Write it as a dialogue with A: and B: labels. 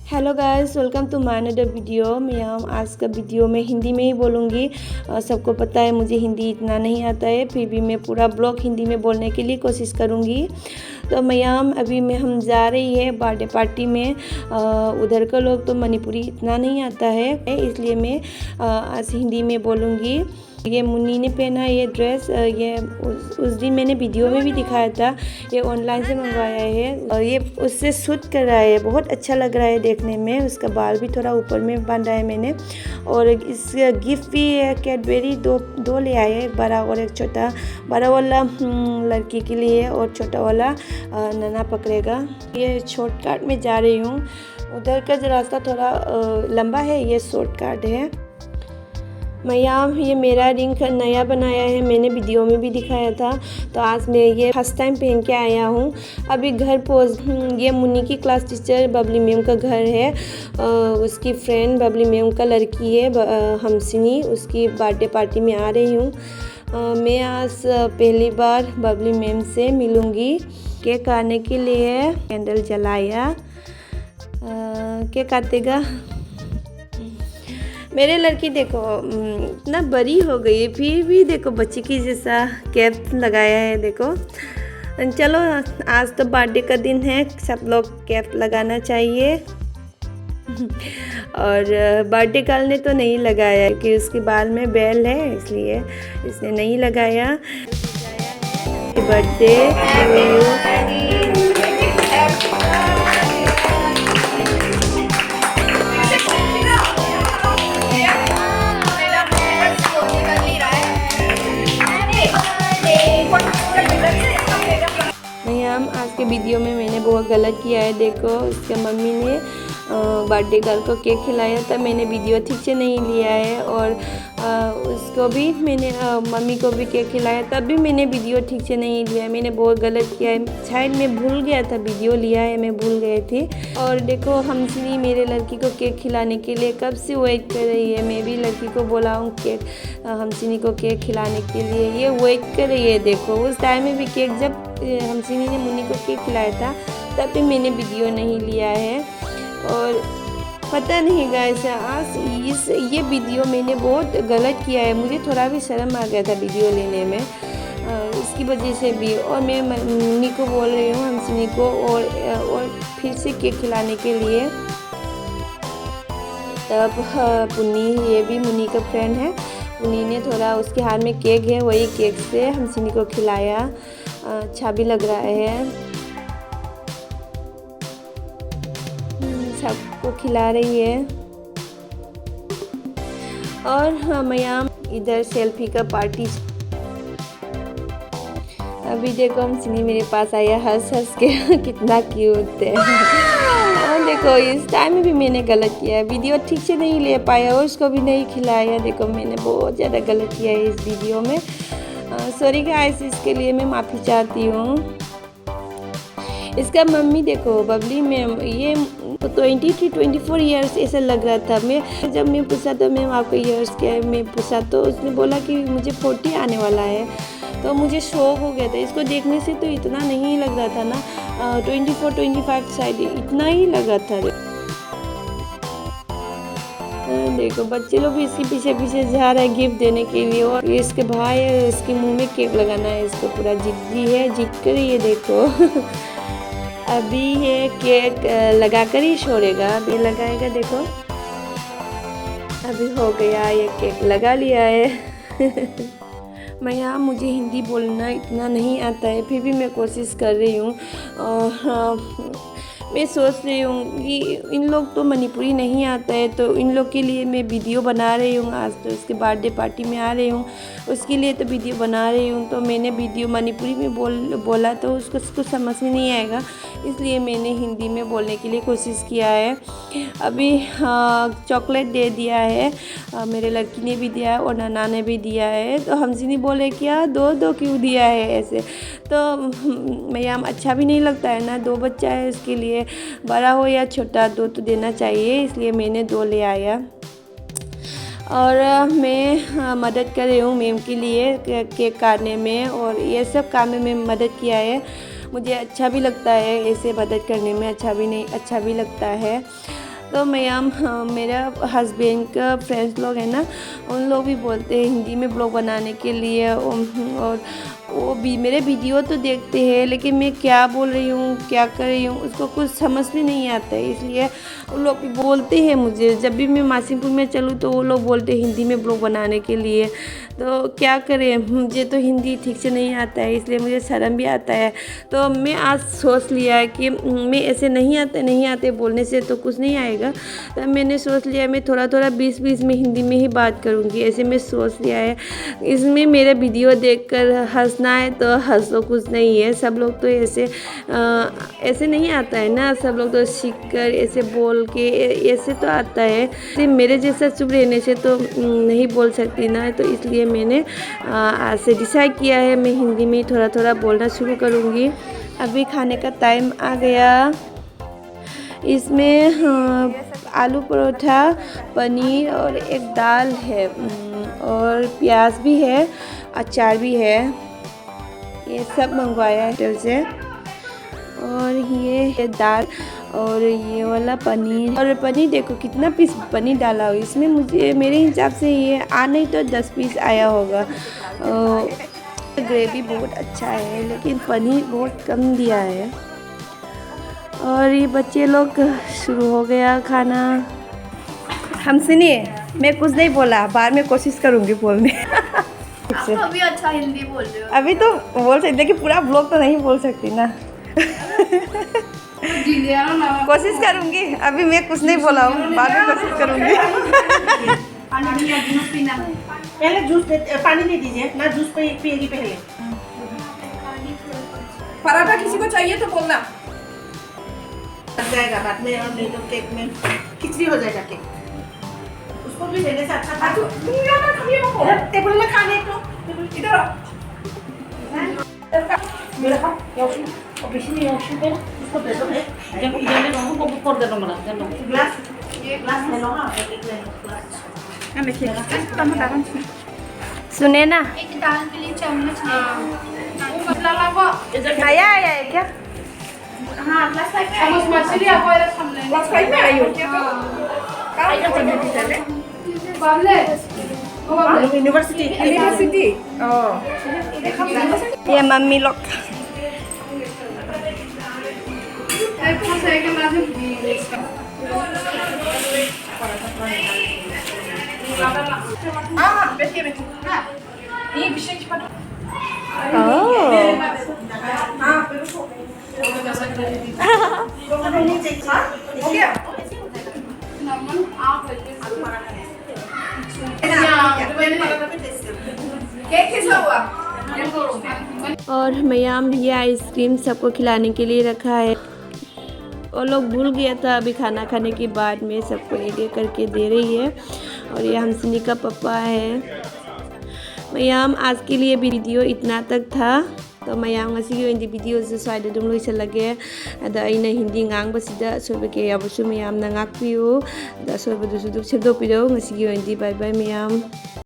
A: Hello guys, welcome to my another video. मैं आज का वीडियो में हिंदी में ही बोलूँगी। सबको पता है मुझे हिंदी इतना नहीं आता है, फिर भी मैं पूरा ब्लॉग हिंदी में बोलने के लिए कोशिश करूँगी। तो मैम अभी हम जा रही है बर्थडे पार्टी में। उधर का लोग तो मणिपुरी इतना नहीं आता है, इसलिए मैं आज हिंदी में बोलूँगी। ये मुन्नी ने पहना ये ड्रेस, ये उस दिन मैंने वीडियो में भी दिखाया था। ये ऑनलाइन से मंगवाया है और ये उससे सूट कर रहा है, बहुत अच्छा लग रहा है देखने में। उसका बाल भी थोड़ा ऊपर में बांधा है मैंने। और इस गिफ्ट भी कैडबेरी दो ले आए, एक बड़ा और एक छोटा। बड़ा वाला लड़की के लिए और छोटा वाला नन्हा पकड़ेगा। ये शॉर्टकट में जा रही हूँ। उधर का रास्ता थोड़ा लंबा है, ये शॉर्टकट है। मैम ये मेरा रिंग नया बनाया है, मैंने वीडियो में भी दिखाया था। तो आज मैं ये फर्स्ट टाइम पहन के आया हूँ। अभी घर पहुँच, ये मुन्नी की क्लास टीचर बबली मैम का घर है। उसकी फ्रेंड बबली मैम का लड़की है हमसिनी, उसकी बर्थडे पार्टी में आ रही हूँ। मैं आज पहली बार बबली मैम से मिलूँगी। केक आने के लिए कैंडल जलाया। केक काटेगा। मेरे लड़की देखो इतना बड़ी हो गई है, फिर भी देखो बच्ची की जैसा कैप लगाया है। देखो चलो, आज तो बर्थडे का दिन है, सब लोग कैप लगाना चाहिए। और बर्थडे गर्ल ने तो नहीं लगाया कि उसके बाल में बैल है, इसलिए इसने नहीं लगाया। बर्थडे मैम, आज के वीडियो में मैंने बहुत गलत किया है। देखो उसके मम्मी ने बर्थडे गर्ल को केक खिलाया था, मैंने वीडियो ठीक से नहीं लिया है। और उसको भी मैंने मम्मी को भी केक खिलाया, तब भी मैंने वीडियो ठीक से नहीं लिया। मैंने बहुत गलत किया है, शायद मैं भूल गया था, वीडियो लिया है मैं भूल गई थी। और देखो हमसिनी मेरे लड़की को केक खिलाने के लिए कब से वेट कर रही है। मैं भी लड़की को बोला हूँ केक हमसिनी को केक खिलाने के लिए, ये वेट कर रही है। देखो उस टाइम में भी केक, जब हमसिनी ने मुन्नी को केक खिलाया था तब भी मैंने वीडियो नहीं लिया है। और पता नहीं गाइस, आज ये वीडियो मैंने बहुत गलत किया है। मुझे थोड़ा भी शर्म आ गया था वीडियो लेने में, इसकी वजह से भी। और मैं मुन्नी को बोल रही हूँ हमसिनी को और फिर से केक खिलाने के लिए। तब पुन्नी, ये भी मुन्नी का फ्रेंड है, पुन्नी ने थोड़ा, उसके हाथ में केक है, वही केक से हमसिनी को खिलाया। अच्छा भी लग रहा है, सबको खिला रही है। और मैम इधर सेल्फी का पार्टी। अभी देखो हमसिनी मेरे पास आया हंस हंस के कितना क्यूट है। और देखो इस टाइम में भी मैंने गलत किया है, वीडियो ठीक से नहीं ले पाया और उसको भी नहीं खिलाया। देखो मैंने बहुत ज़्यादा गलत किया है इस वीडियो में। सॉरी गाइस, इसके लिए मैं माफ़ी चाहती हूँ। इसका मम्मी देखो बबली मैम, ये 23-24 ईयर्स ऐसा लग रहा था। जब मैं पूछा तो मैम आपका ईयर्स क्या है, मैं पूछा तो उसने बोला कि मुझे 40 आने वाला है। तो मुझे शौक हो गया था, इसको देखने से तो इतना नहीं लग रहा था ना, 24-25 शायद इतना ही लग रहा था। देखो बच्चे लोग भी इसके पीछे पीछे जा रहे हैं गिफ्ट देने के लिए। और ये इसके भाई है, इसके मुंह में केक लगाना है, इसको पूरा जिद्दी है, जिद कर रही है। देखो अभी ये केक लगा कर ही छोड़ेगा, अभी लगाएगा। देखो अभी हो गया, ये केक लगा लिया है। मैम मुझे हिंदी बोलना इतना नहीं आता है, फिर भी मैं कोशिश कर रही हूँ। मैं सोच रही हूँ कि इन लोग तो मणिपुरी नहीं आता है, तो इन लोग के लिए मैं वीडियो बना रही हूँ। आज तो उसके बर्थडे पार्टी में आ रही हूँ, उसके लिए तो वीडियो बना रही हूँ। तो मैंने वीडियो मणिपुरी में बोला तो उसको कुछ समझ में नहीं आएगा, इसलिए मैंने हिंदी में बोलने के लिए कोशिश किया है। अभी चॉकलेट दे दिया है, मेरे लड़की ने भी दिया है और नाना ने भी दिया है। तो हमसिनी बोले क्या दो क्यों दिया है ऐसे। तो मैम अच्छा भी नहीं लगता है ना, 2 बच्चा है, उसके लिए बड़ा हो या छोटा 2 तो देना चाहिए, इसलिए मैंने 2 ले आया। और मैं मदद कर रही हूँ मैम के लिए केक काटने में, और ये सब काम में मदद किया है। मुझे अच्छा भी लगता है ऐसे मदद करने में, अच्छा भी लगता है। तो मैम मेरा हस्बैंड का फ्रेंड्स लोग हैं ना, उन लोग भी बोलते हैं हिंदी में ब्लॉग बनाने के लिए, और वो भी मेरे वीडियो तो देखते हैं, लेकिन मैं क्या बोल रही हूँ क्या कर रही हूँ उसको कुछ समझ में नहीं आता है। इसलिए उन लोग भी बोलते हैं मुझे, जब भी मैं मासीपुर में चलूँ तो वो लोग बोलते हैं हिंदी में ब्लॉग बनाने के लिए। तो क्या करें, मुझे तो हिंदी ठीक से नहीं आता है, इसलिए मुझे शर्म भी आता है। तो मैं आज सोच लिया कि मैं ऐसे नहीं आते बोलने से तो कुछ नहीं आएगा। तो मैंने सोच लिया मैं थोड़ा थोड़ा 20-20 में हिंदी में ही बात करूँगी, ऐसे मैं सोच लिया है। इसमें मेरा वीडियो देखकर हंसना है तो हंस लो, कुछ नहीं है। सब लोग तो ऐसे नहीं आता है ना, सब लोग तो सीख कर ऐसे बोल के ऐसे तो आता है। मेरे जैसा चुप रहने से तो नहीं बोल सकती ना, तो इसलिए मैंने आज से डिसाइड किया है मैं हिंदी में थोड़ा थोड़ा बोलना शुरू करूँगी। अभी खाने का टाइम आ गया। इसमें आलू परोठा, पनीर और एक दाल है, और प्याज भी है, अचार भी है। ये सब मंगवाया है होटल से। और ये है दाल और ये वाला पनीर, और पनीर देखो कितना पीस पनीर डाला हो इसमें। मुझे मेरे हिसाब से ये नहीं तो 10 पीस आया होगा। ग्रेवी बहुत अच्छा है, लेकिन पनीर बहुत कम दिया है। और ये बच्चे लोग शुरू हो गया खाना। हम सुनिए, मैं कुछ नहीं बोला, बाद में कोशिश करूँगी बोलने।
B: आप अभी अच्छा हिंदी बोल रहे हो।
A: अभी तो बोल सकते, लेकिन पूरा ब्लॉग तो नहीं बोल सकती ना। कोशिश करूँगी, अभी मैं कुछ नहीं बोला हूँ, बाद में कोशिश करूँगी।
C: पहले जूस पानी नहीं दीजिए ना, जूस पिएगी पहले।
B: पराठा किसी को चाहिए तो बोलना।
C: लग जाएगा बाद में, और नहीं तो केक में खिचड़ी हो जाएगा केक। उसको भी देने से अच्छा था। टेबल में खाने को
B: इधर
C: मेरा खा योशी और बेसी नहीं योशी पे ना उसको दे दो। जब ये ले लो को कर दे दो मला दे लो ग्लास, ये ग्लास ले लो। हां एक ले लो ग्लास।
A: सुने ना,
B: एक दाल के लिए चम्मच ले लो। लावा
A: आया है क्या?
B: हाँ ग्लास लाइक चम्मच मछली आपको इधर सामने ग्लास लाइक में आई हो क्या?
C: काय का पद्धती चले
B: बाबले
C: यूनिवर्सिटी
A: ये मम्मी लोग। और मैम ये आइसक्रीम सबको खिलाने के लिए रखा है। वो लोग भूल गया था, अभी खाना खाने के बाद में सबको एक करके दे रही है। और ये हमसनी का पापा है। मैम आज के लिए वीडियो इतना तक था। तो मैम ngasi video से स्वाइड दुम लोई लगे अदा अइना हिंदी ngang सोबे के याबसु मैम ना ngakpiu दा सोबे दुसु दुक सेबदो पिदो ngasi बाय बाय मैम।